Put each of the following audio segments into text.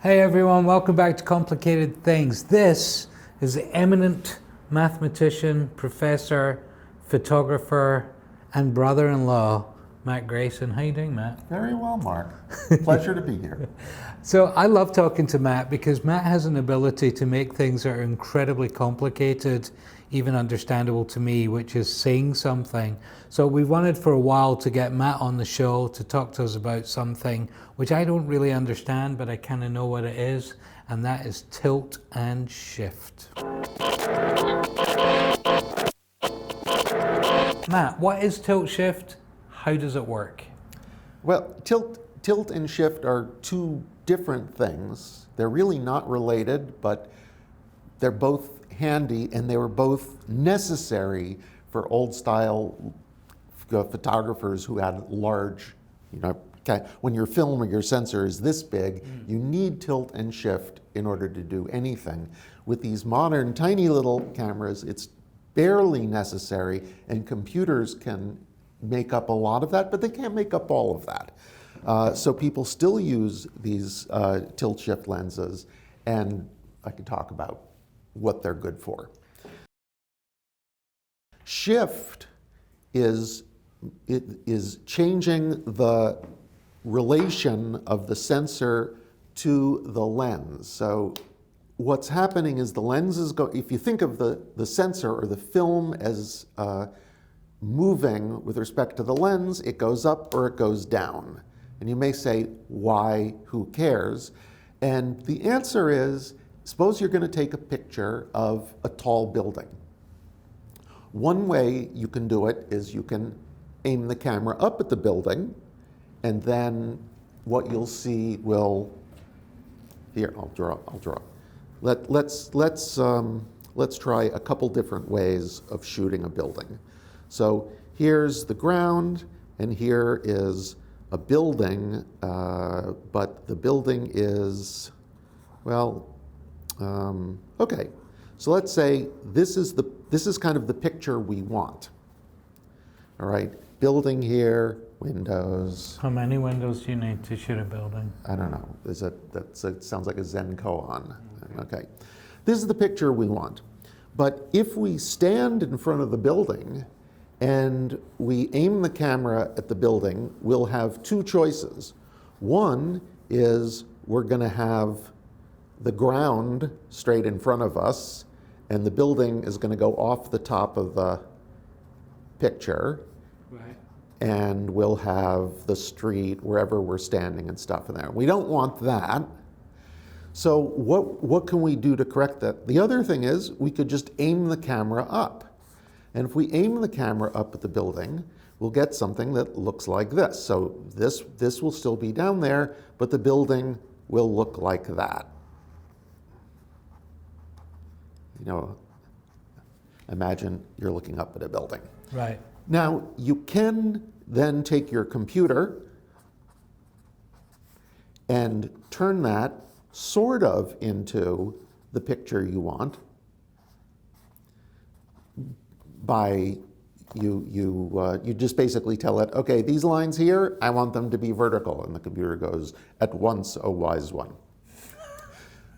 Hey everyone, welcome back to Complicated Things. This is the eminent mathematician, professor, photographer, and brother-in-law, Matt Grayson. How you doing, Matt? Very well, Mark. Pleasure to be here. So I love talking to Matt because Matt has an ability to make things that are incredibly complicated, even understandable to me, which is saying something. So we wanted for a while to get Matt on the show to talk to us about something which I don't really understand, but I kind of know what it is, and that is tilt and shift. Matt, what is tilt shift? How does it work? Well, tilt and shift are two different things. They're really not related, but they're both handy, and they were both necessary for old style photographers who had large, when your film or your sensor is this big, you need tilt and shift in order to do anything. With these modern tiny little cameras, it's barely necessary, and computers can make up a lot of that, but they can't make up all of that. So people still use these tilt shift lenses, and I could talk about what they're good for. Shift is changing the relation of the sensor to the lens. So what's happening is the lens is if you think of the sensor or the film as moving with respect to the lens, it goes up or it goes down. And you may say, why, who cares? And the answer is, suppose you're going to take a picture of a tall building. One way you can do it is you can aim the camera up at the building, and then what you'll see will, here, I'll draw. Let's try a couple different ways of shooting a building. So here's the ground, and here is a building, but the building is, well, okay. So let's say this is kind of the picture we want. All right, building here, windows. How many windows do you need to shoot a building? I don't know. It sounds like a Zen koan. Okay, this is the picture we want. But if we stand in front of the building and we aim the camera at the building, we'll have two choices. One is we're going to have the ground straight in front of us, and the building is going to go off the top of the picture. Right. And we'll have the street wherever we're standing and stuff in there. We don't want that. So what can we do to correct that? The other thing is we could just aim the camera up. And if we aim the camera up at the building, we'll get something that looks like this. So this will still be down there, but the building will look like that. Imagine you're looking up at a building. Right. Now, you can then take your computer and turn that sort of into the picture you want by you just basically tell it, okay, these lines here, I want them to be vertical, and the computer goes, at once, O wise one.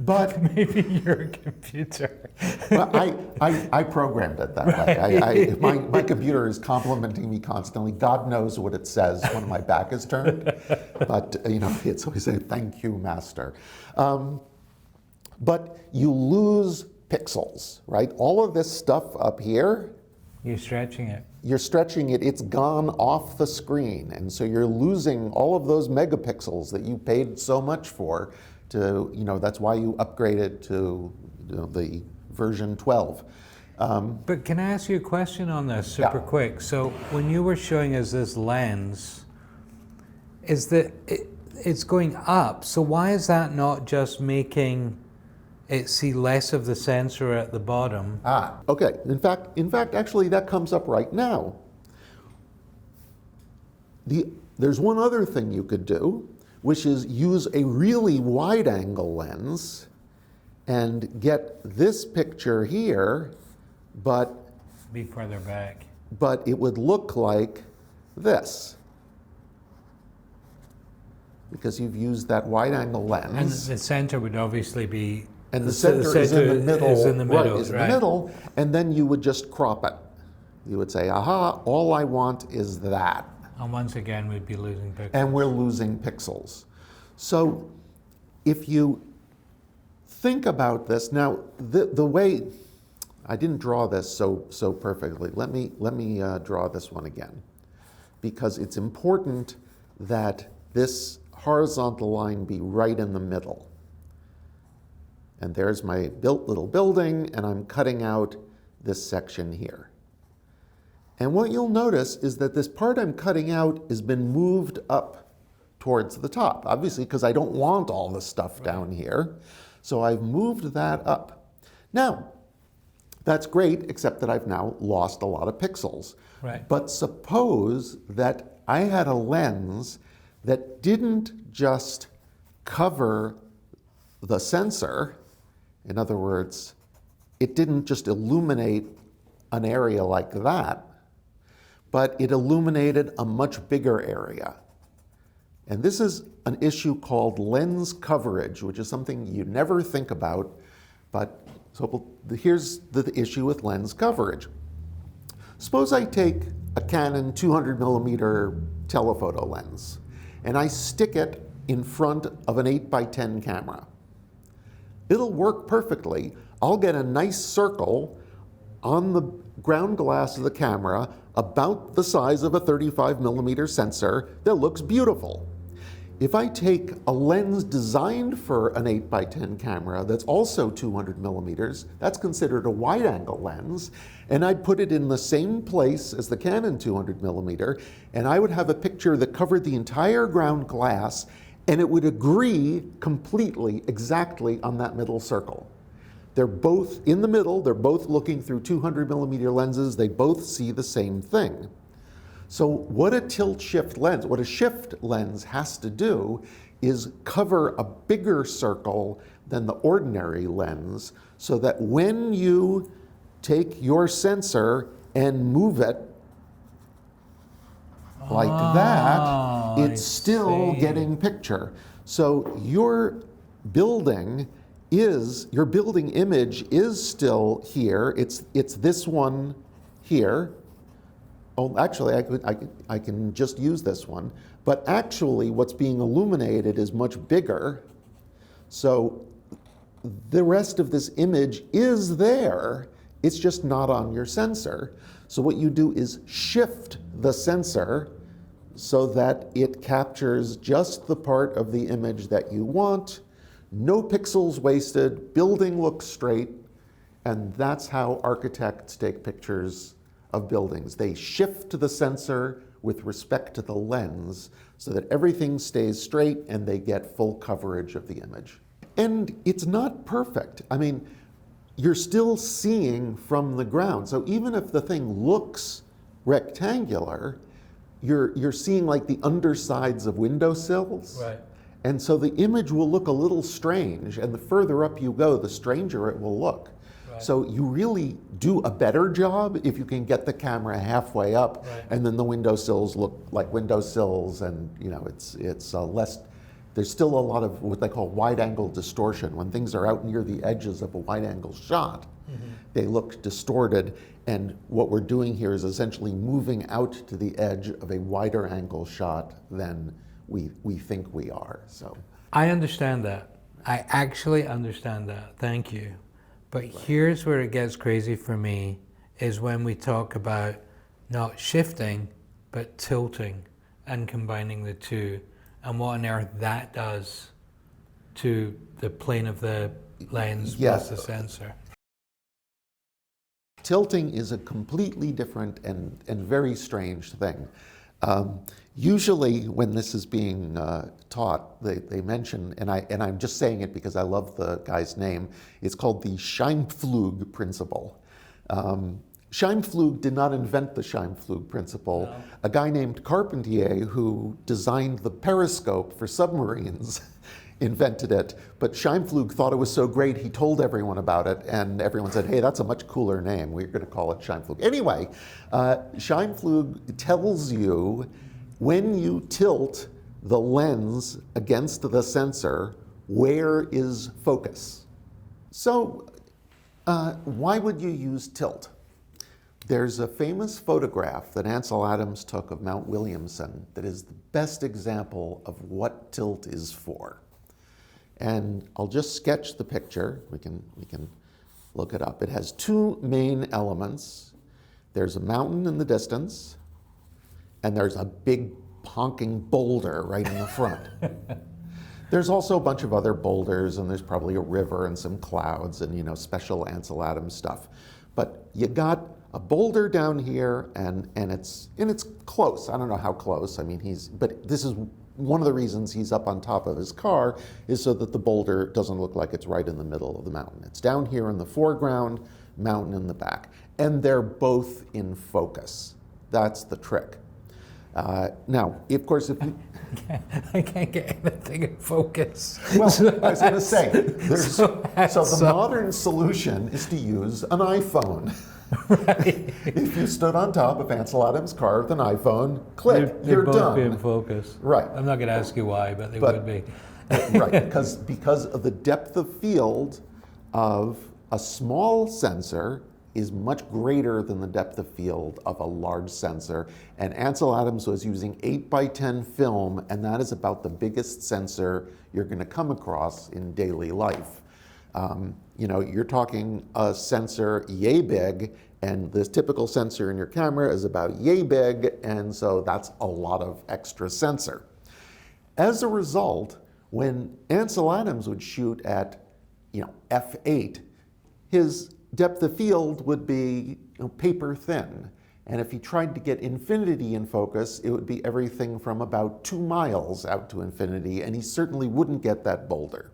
But maybe you're a computer. Well, I programmed it that way. My computer is complimenting me constantly. God knows what it says when my back is turned. But it's always a thank you, master. But you lose pixels, right? All of this stuff up here. You're stretching it. You're stretching it. It's gone off the screen, and so you're losing all of those megapixels that you paid so much for. That's why you upgraded to the version 12. But can I ask you a question on this super quick? So when you were showing us this lens, is that it's going up, so why is that not just making it see less of the sensor at the bottom? Okay. In fact, actually that comes up right now. There's one other thing you could do, which is use a really wide-angle lens and get this picture here, but be further back. But it would look like this. because you've used that wide-angle And lens. the center would obviously be... And the center is in the middle. Is in the middle, right, is in the middle, and then you would just crop it. You would say, aha, all I want is that. And once again, we'd be losing pixels. And we're losing pixels. So if you think about this, now the way, I didn't draw this so perfectly. Let me draw this one again, because it's important that this horizontal line be right in the middle. And there's my little building, and I'm cutting out this section here. And what you'll notice is that this part I'm cutting out has been moved up towards the top, obviously because I don't want all the stuff down here. So I've moved that up. Now, that's great, except that I've now lost a lot of pixels. Right. But suppose that I had a lens that didn't just cover the sensor. In other words, it didn't just illuminate an area like that, but it illuminated a much bigger area. And this is an issue called lens coverage, which is something you never think about, but so here's the issue with lens coverage. Suppose I take a Canon 200mm telephoto lens, and I stick it in front of an 8x10 camera. It'll work perfectly. I'll get a nice circle on the ground glass of the camera about the size of a 35mm sensor that looks beautiful. If I take a lens designed for an 8x10 camera that's also 200mm, that's considered a wide-angle lens, and I'd put it in the same place as the Canon 200mm, and I would have a picture that covered the entire ground glass, and it would agree completely, exactly on that middle circle. They're both in the middle, they're both looking through 200mm lenses, they both see the same thing. So what a tilt-shift lens, what a shift lens has to do is cover a bigger circle than the ordinary lens, so that when you take your sensor and move it like that, it's still getting picture. So your building image is still here. It's this one here. Oh, actually, I can just use this one. But actually, what's being illuminated is much bigger. So the rest of this image is there. It's just not on your sensor. So what you do is shift the sensor so that it captures just the part of the image that you want. No pixels wasted, building looks straight, and that's how architects take pictures of buildings. They shift the sensor with respect to the lens so that everything stays straight and they get full coverage of the image. And it's not perfect. I mean, you're still seeing from the ground. So even if the thing looks rectangular, you're seeing like the undersides of windowsills. Right. And so the image will look a little strange, and the further up you go, the stranger it will look. Right. So you really do a better job if you can get the camera halfway up, right, and then the windowsills look like windowsills, and it's less. There's still a lot of what they call wide-angle distortion. When things are out near the edges of a wide-angle shot, they look distorted. And what we're doing here is essentially moving out to the edge of a wider angle shot than we think we are. So I understand that. I actually understand that. Thank you. But here's where it gets crazy for me, is when we talk about not shifting, but tilting and combining the two, and what on earth that does to the plane of the lens plus the sensor. Tilting is a completely different and very strange thing. Usually when this is being taught, they mention, and I'm just saying it because I love the guy's name, it's called the Scheimpflug principle. Scheimpflug did not invent the Scheimpflug principle. No. A guy named Carpentier, who designed the periscope for submarines, invented it, but Scheimpflug thought it was so great he told everyone about it, and everyone said, hey, that's a much cooler name, we're going to call it Scheimpflug. Anyway, Scheimpflug tells you when you tilt the lens against the sensor, where is focus? So why would you use tilt? There's a famous photograph that Ansel Adams took of Mount Williamson that is the best example of what tilt is for. And I'll just sketch the picture. We can look it up. It has two main elements. There's a mountain in the distance, and there's a big honking boulder right in the front. There's also a bunch of other boulders, and there's probably a river and some clouds and special Ansel Adams stuff. But you got a boulder down here, and it's close. I don't know how close. I mean, but this is one of the reasons he's up on top of his car, is so that the boulder doesn't look like it's right in the middle of the mountain. It's down here in the foreground, mountain in the back, and they're both in focus. That's the trick. Now, of course, if you... I can't get anything in focus. Well, I was going to say, so the modern solution is to use an iPhone. Right. If you stood on top of Ansel Adams' car with an iPhone, click, you're both done. Be in focus. Right. I'm not going to ask you why, but they would be. Right, because of the depth of field of a small sensor is much greater than the depth of field of a large sensor. And Ansel Adams was using 8x10 film, and that is about the biggest sensor you're going to come across in daily life. You're talking a sensor yay big, and this typical sensor in your camera is about yay big, and so that's a lot of extra sensor. As a result, when Ansel Adams would shoot at f8, his depth of field would be paper thin. And if he tried to get infinity in focus, it would be everything from about 2 miles out to infinity, and he certainly wouldn't get that boulder.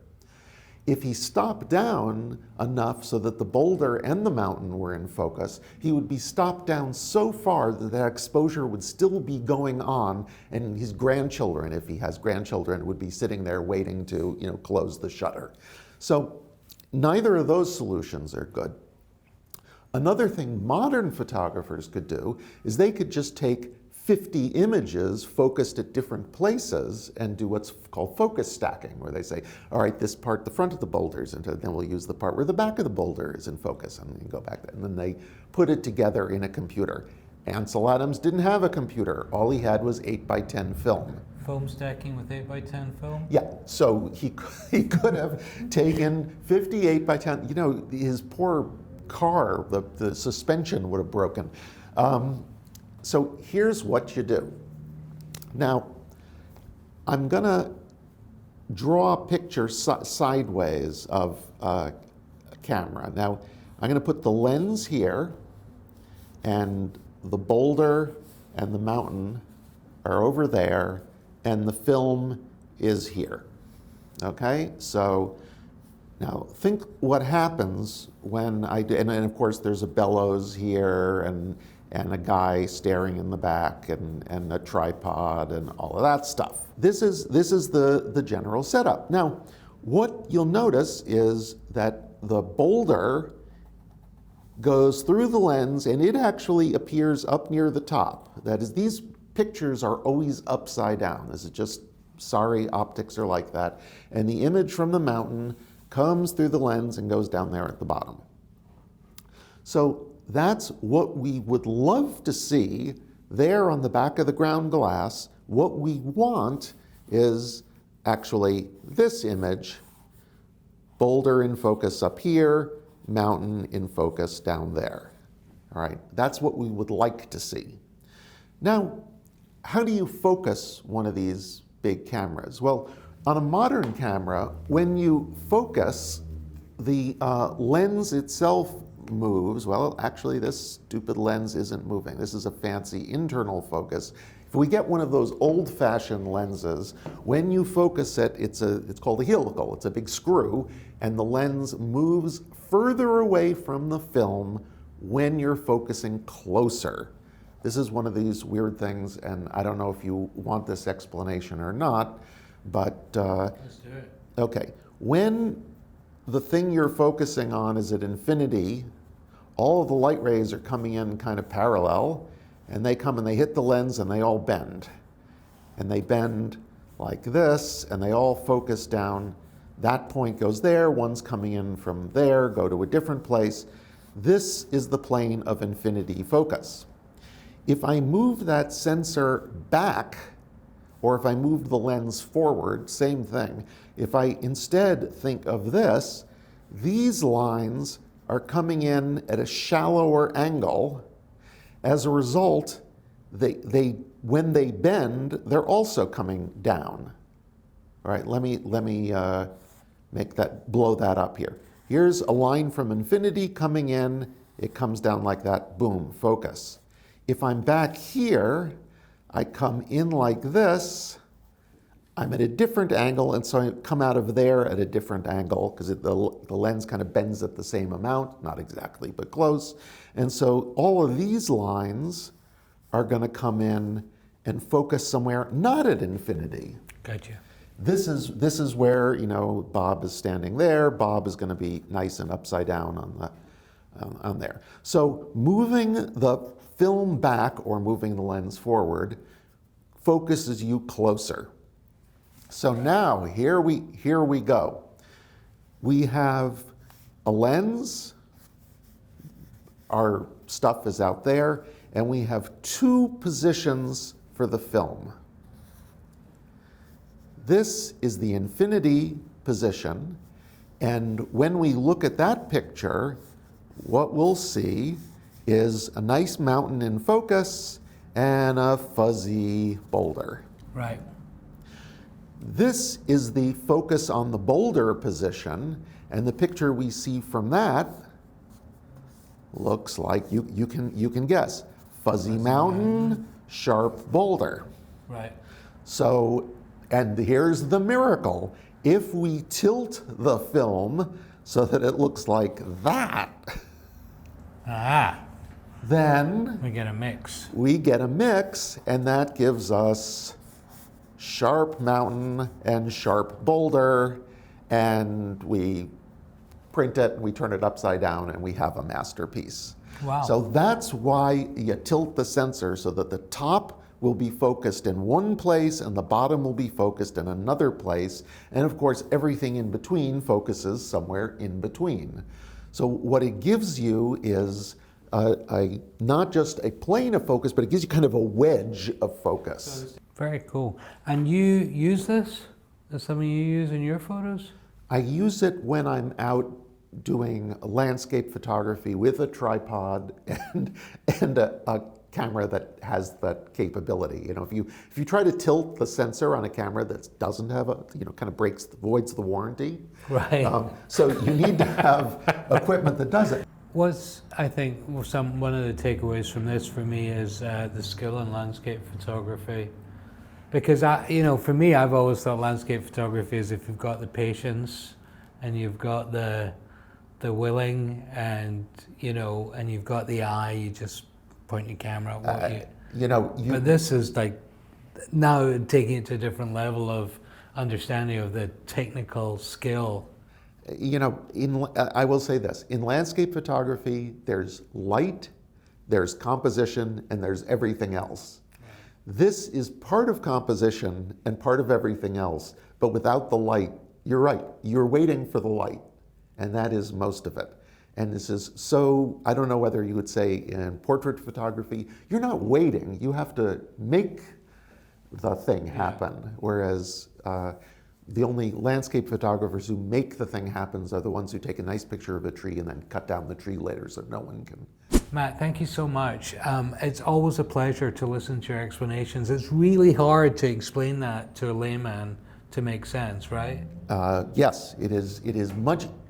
If he stopped down enough so that the boulder and the mountain were in focus, he would be stopped down so far that that exposure would still be going on, and his grandchildren, if he has grandchildren, would be sitting there waiting to close the shutter. So neither of those solutions are good. Another thing modern photographers could do is they could just take 50 images focused at different places and do what's called focus stacking, where they say, all right, this part, the front of the boulder is into, then we'll use the part where the back of the boulder is in focus, and then you go back there. And then they put it together in a computer. Ansel Adams didn't have a computer. All he had was 8x10 film. Foam stacking with 8x10 film? Yeah, so he could have taken 50 8x10, his poor car, the suspension would have broken. So here's what you do. Now, I'm going to draw a picture sideways of a camera. Now, I'm going to put the lens here, and the boulder and the mountain are over there, and the film is here. Okay? So now think what happens when I do, and of course there's a bellows here, and a guy staring in the back, and a tripod, and all of that stuff. This is the general setup. Now, what you'll notice is that the boulder goes through the lens, and it actually appears up near the top. That is, these pictures are always upside down. This is just, sorry, optics are like that. And the image from the mountain comes through the lens and goes down there at the bottom. So that's what we would love to see there on the back of the ground glass. What we want is actually this image, boulder in focus up here, mountain in focus down there. All right, that's what we would like to see. Now, how do you focus one of these big cameras? Well, on a modern camera, when you focus, the lens itself moves. Well, actually, this stupid lens isn't moving. This is a fancy internal focus. If we get one of those old-fashioned lenses, when you focus it, it's called a helical. It's a big screw, and the lens moves further away from the film when you're focusing closer. This is one of these weird things, and I don't know if you want this explanation or not, but Let's do it. Okay. When the thing you're focusing on is at infinity, all of the light rays are coming in kind of parallel, and they come and they hit the lens and they all bend. And they bend like this, and they all focus down. That point goes there, one's coming in from there, go to a different place. This is the plane of infinity focus. If I move that sensor back, or if I move the lens forward, same thing. If I instead think of this, these lines are coming in at a shallower angle. As a result, when they bend, they're also coming down. All right, let me blow that up here. Here's a line from infinity coming in, it comes down like that, boom, focus. If I'm back here, I come in like this, I'm at a different angle, and so I come out of there at a different angle, because the lens kind of bends at the same amount, not exactly, but close. And so all of these lines are going to come in and focus somewhere not at infinity. Gotcha. This is where, you know, Bob is standing there. Bob is going to be nice and upside down on there. So moving the film back or moving the lens forward focuses you closer. So now here we go. We have a lens. Our stuff is out there, and we have two positions for the film. This is the infinity position, and when we look at that picture, what we'll see is a nice mountain in focus and a fuzzy boulder. Right. This is the focus on the boulder position, and the picture we see from that looks like, you can guess, fuzzy mountain, sharp boulder. Right. So, and here's the miracle. If we tilt the film so that it looks like that, then we get a mix. We get a mix, and that gives us sharp mountain and sharp boulder, and we print it, and we turn it upside down, and we have a masterpiece. Wow. So that's why you tilt the sensor so that the top will be focused in one place and the bottom will be focused in another place. And of course, everything in between focuses somewhere in between. So what it gives you is not just a plane of focus, but it gives you kind of a wedge of focus. Very cool. And you use this? Is something you use in your photos? I use it when I'm out doing landscape photography with a tripod and a camera that has that capability. You know, if you try to tilt the sensor on a camera that doesn't have a, you know, kind of voids the warranty. Right. So you need to have equipment that does it. I think one of the takeaways from this for me is the skill in landscape photography. Because for me, I've always thought landscape photography is if you've got the patience and you've got the willing and and you've got the eye, you just point your camera at what But this is like now taking it to a different level of understanding of the technical skill. I will say this, in landscape photography, there's light, there's composition, and there's everything else. This is part of composition and part of everything else, but without the light, you're right, you're waiting for the light, and that is most of it. And this is so, I don't know whether you would say in portrait photography, you're not waiting, you have to make the thing happen, whereas the only landscape photographers who make the thing happen are the ones who take a nice picture of a tree and then cut down the tree later so no one can. Matt, thank you so much. It's always a pleasure to listen to your explanations. It's really hard to explain that to a layman to make sense, right? Yes, it is.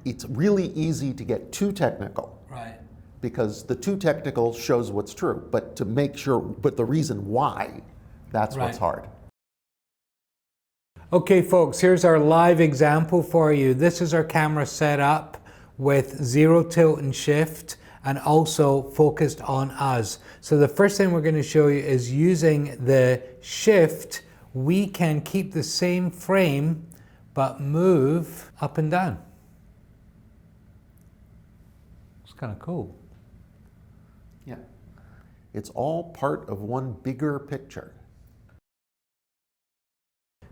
It's really easy to get too technical. Right. Because the too technical shows what's true, but the reason why, that's what's hard. Okay folks, here's our live example for you. This is our camera set up with 0 tilt and shift and also focused on us. So the first thing we're going to show you is using the shift, we can keep the same frame but move up and down. It's kind of cool. Yeah. It's all part of one bigger picture.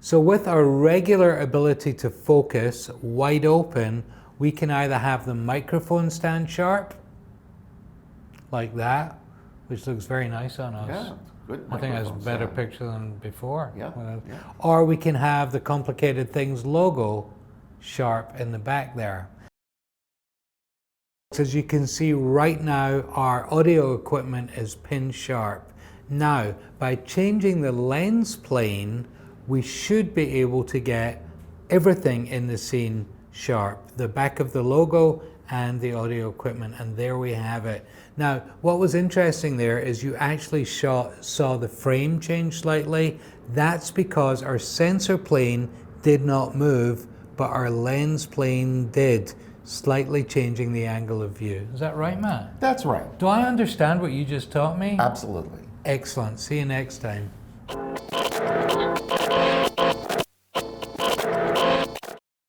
So with our regular ability to focus wide open, we can either have the microphone stand sharp, like that, which looks very nice on us. Yeah, good. I think that's a better stand. picture than before. Yeah, yeah. Or we can have the Complicated Things logo sharp in the back there. As you can see right now, our audio equipment is pin sharp. Now, by changing the lens plane, we should be able to get everything in the scene sharp. The back of the logo and the audio equipment, and there we have it. Now, what was interesting there is you actually saw the frame change slightly. That's because our sensor plane did not move, but our lens plane did, slightly changing the angle of view. Is that right, Matt? That's right. Do I understand what you just taught me? Absolutely. Excellent. See you next time.